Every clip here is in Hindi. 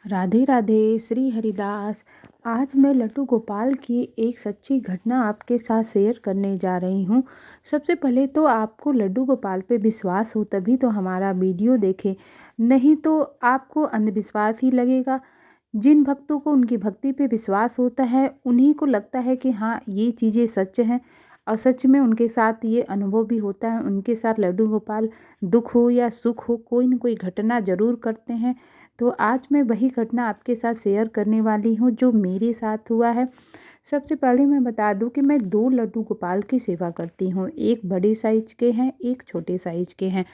राधे राधे श्री हरिदास। आज मैं लड्डू गोपाल की एक सच्ची घटना आपके साथ शेयर करने जा रही हूँ। सबसे पहले तो आपको लड्डू गोपाल पे विश्वास हो तभी तो हमारा वीडियो देखें, नहीं तो आपको अंधविश्वास ही लगेगा। जिन भक्तों को उनकी भक्ति पे विश्वास होता है उन्हीं को लगता है कि हाँ ये चीज़ें सच हैं, और सच में उनके साथ ये अनुभव भी होता है। उनके साथ लड्डू गोपाल दुख हो या सुख हो कोई न कोई घटना ज़रूर करते हैं। तो आज मैं वही घटना आपके साथ शेयर करने वाली हूँ जो मेरे साथ हुआ है। सबसे पहले मैं बता दूं कि मैं दो लड्डू गोपाल की सेवा करती हूँ, एक बड़े साइज के हैं एक छोटे साइज के हैं।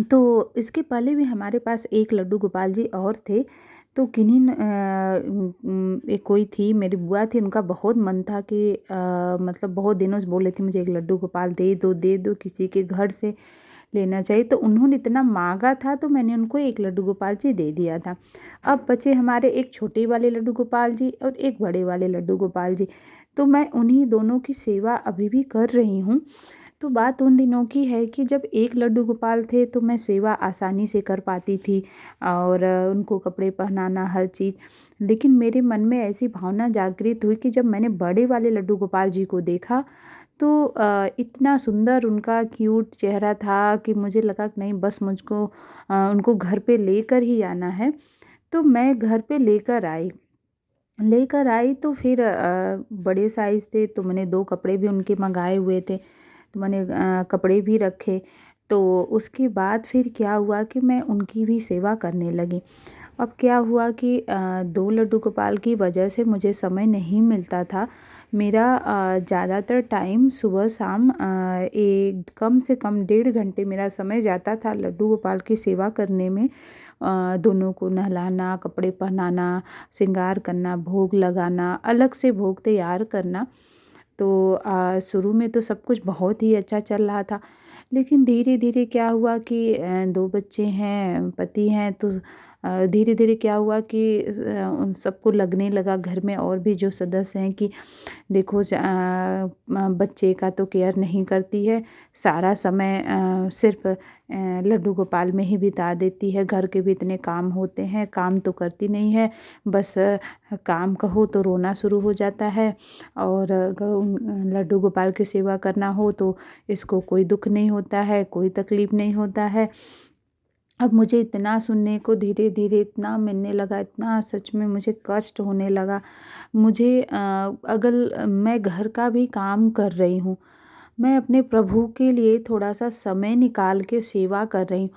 तो इसके पहले भी हमारे पास एक लड्डू गोपाल जी और थे। तो किन्हीं एक कोई थी मेरी बुआ थी, उनका बहुत मन था कि मतलब बहुत दिनों से बोले थे मुझे एक लड्डू गोपाल दे दो किसी के घर से लेना चाहिए। तो उन्होंने इतना मांगा था तो मैंने उनको एक लड्डू गोपाल जी दे दिया था। अब बचे हमारे एक छोटे वाले लड्डू गोपाल जी और एक बड़े वाले लड्डू गोपाल जी। तो मैं उन्हीं दोनों की सेवा अभी भी कर रही हूँ। तो बात उन दिनों की है कि जब एक लड्डू गोपाल थे तो मैं सेवा आसानी से कर पाती थी और उनको कपड़े पहनाना हर चीज़। लेकिन मेरे मन में ऐसी भावना जागृत हुई कि जब मैंने बड़े वाले लड्डू गोपाल जी को देखा तो इतना सुंदर उनका क्यूट चेहरा था कि मुझे लगा कि नहीं बस मुझको उनको घर पे लेकर ही आना है। तो मैं घर पे लेकर आई तो फिर बड़े साइज़ थे तो मैंने दो कपड़े भी उनके मंगाए हुए थे। तो मैंने कपड़े भी रखे। तो उसके बाद फिर क्या हुआ कि मैं उनकी भी सेवा करने लगी। अब क्या हुआ कि दो लड्डू गोपाल की वजह से मुझे समय नहीं मिलता था। मेरा ज़्यादातर टाइम सुबह शाम एक कम से कम 1.5 घंटे मेरा समय जाता था लड्डू गोपाल की सेवा करने में। दोनों को नहलाना, कपड़े पहनाना, श्रृंगार करना, भोग लगाना, अलग से भोग तैयार करना। तो शुरू में तो सब कुछ बहुत ही अच्छा चल रहा था। लेकिन धीरे धीरे क्या हुआ कि दो बच्चे हैं, पति हैं, तो धीरे धीरे क्या हुआ कि उन सबको लगने लगा घर में और भी जो सदस्य हैं कि देखो बच्चे का तो केयर नहीं करती है, सारा समय सिर्फ लड्डू गोपाल में ही बिता देती है, घर के भी इतने काम होते हैं काम तो करती नहीं है, बस काम कहो तो रोना शुरू हो जाता है। और लड्डू गोपाल की सेवा करना हो तो इसको कोई दुख नहीं होता है, कोई तकलीफ़ नहीं होता है। अब मुझे इतना सुनने को धीरे धीरे इतना मिलने लगा, इतना सच में मुझे कष्ट होने लगा। मुझे अगर मैं घर का भी काम कर रही हूँ, मैं अपने प्रभु के लिए थोड़ा-सा समय निकाल के सेवा कर रही हूँ,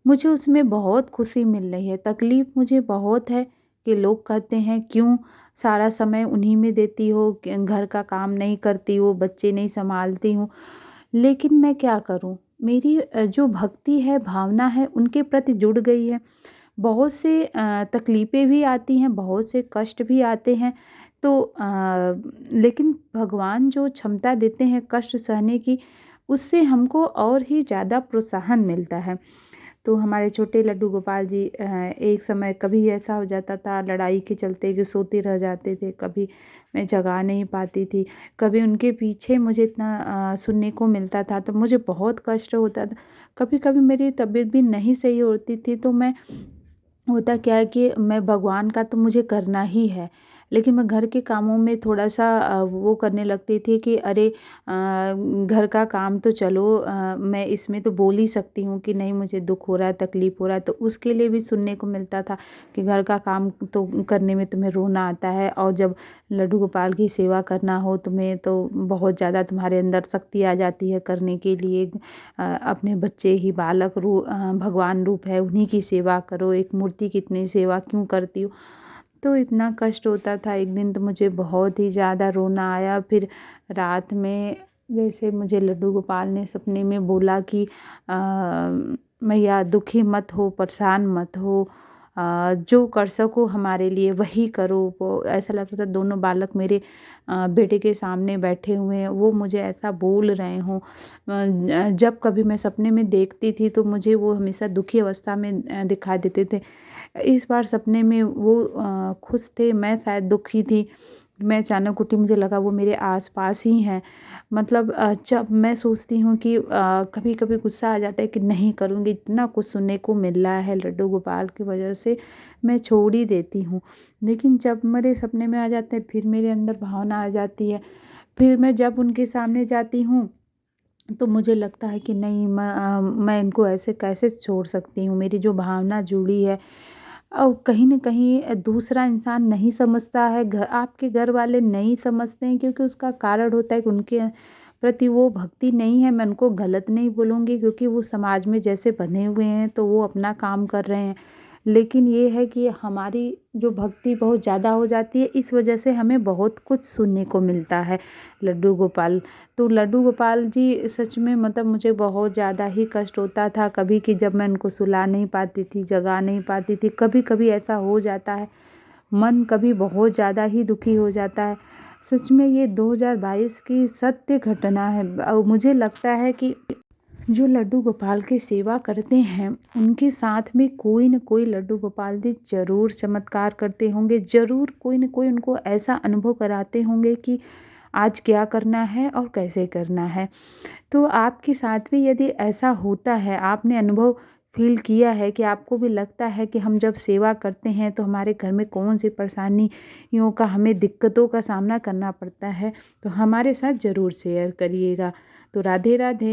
मुझे उसमें बहुत खुशी मिल रही है। तकलीफ़ मुझे बहुत है कि लोग कहते हैं क्यों सारा समय उन्हीं में देती हो, घर का काम नहीं करती हो, बच्चे नहीं सँभालती हो। लेकिन मैं क्या करूँ? मेरी जो भक्ति है, भावना है, उनके प्रति जुड़ गई है। बहुत से तकलीफ़ें भी आती हैं, बहुत से कष्ट भी आते हैं। तो लेकिन भगवान जो क्षमता देते हैं कष्ट सहने की, उससे हमको और ही ज़्यादा प्रोत्साहन मिलता है। तो हमारे छोटे लड्डू गोपाल जी एक समय कभी ऐसा हो जाता था लड़ाई के चलते कि सोते रह जाते थे, कभी मैं जगा नहीं पाती थी, कभी उनके पीछे मुझे इतना सुनने को मिलता था तो मुझे बहुत कष्ट होता था। कभी-कभी मेरी तबीयत भी नहीं सही होती थी तो मैं होता क्या है कि मैं भगवान का तो मुझे करना ही है, लेकिन मैं घर के कामों में थोड़ा-सा वो करने लगती थी कि अरे घर का काम तो चलो मैं इसमें तो बोल ही सकती हूँ कि नहीं मुझे दुःख हो रहा है, तकलीफ़ हो रहा है, तो उसके लिए भी सुनने को मिलता था कि घर का काम तो करने में तुम्हें रोना आता है और जब लड्डू गोपाल की सेवा करना हो तुम्हें तो बहुत ज़्यादा तुम्हारे अंदर शक्ति आ जाती है करने के लिए। अपने बच्चे ही भगवान रूप है, उन्हीं की सेवा करो, एक मूर्ति की इतनी सेवा क्यों करती हो? तो इतना कष्ट होता था। एक दिन तो मुझे बहुत ही ज़्यादा रोना आया। फिर रात में जैसे मुझे लड्डू गोपाल ने सपने में बोला कि मैया दुखी मत हो, परेशान मत हो, जो कर सको हमारे लिए वही करो। वो ऐसा लगता था दोनों बालक मेरे बेटे के सामने बैठे हुए हैं, वो मुझे ऐसा बोल रहे हों। जब कभी मैं सपने में देखती थी तो मुझे वो हमेशा दुखी अवस्था में दिखाई देते थे। इस बार सपने में वो खुश थे, मैं शायद दुखी थी। मैं अचानक उठी, मुझे लगा वो मेरे आस-पास ही हैं। मतलब जब मैं सोचती हूँ कि कभी-कभी गुस्सा आ जाता है कि नहीं करूँगी, इतना कुछ सुनने को मिल रहा है लड्डू गोपाल की वजह से, मैं छोड़ ही देती हूँ। लेकिन जब मेरे सपने में आ जाते हैं, फिर मेरे अंदर भावना आ जाती है। फिर मैं जब उनके सामने जाती हूँ, तो मुझे लगता है कि नहीं, मैं इनको ऐसे कैसे छोड़ सकती हूँ। मेरी जो भावना जुड़ी है और कहीं न कहीं दूसरा इंसान नहीं समझता है, आपके घर वाले नहीं समझते हैं, क्योंकि उसका कारण होता है कि उनके प्रति वो भक्ति नहीं है। मैं उनको गलत नहीं बोलूँगी, क्योंकि वो समाज में जैसे बंधे हुए हैं तो वो अपना काम कर रहे हैं। लेकिन ये है कि हमारी जो भक्ति बहुत ज़्यादा हो जाती है, इस वजह से हमें बहुत कुछ सुनने को मिलता है लड्डू गोपाल। तो लड्डू गोपाल जी सच में मतलब मुझे बहुत ज़्यादा ही कष्ट होता था कभी, कि जब मैं उनको सुला नहीं पाती थी, जगा नहीं पाती थी। कभी-कभी ऐसा हो जाता है, मन कभी बहुत ज़्यादा ही दुखी हो जाता है। सच में ये 2022 की सत्य घटना है। मुझे लगता है कि जो लड्डू गोपाल की सेवा करते हैं, उनके साथ में कोई न कोई लड्डू गोपाल जी ज़रूर चमत्कार करते होंगे, ज़रूर कोई न कोई उनको ऐसा अनुभव कराते होंगे कि आज क्या करना है और कैसे करना है। तो आपके साथ भी यदि ऐसा होता है, आपने अनुभव फ़ील किया है कि आपको भी लगता है कि हम जब सेवा करते हैं तो हमारे घर में कौन-सी परेशानियों का, हमें दिक्कतों का सामना करना पड़ता है, तो हमारे साथ ज़रूर शेयर करिएगा। तो राधे राधे।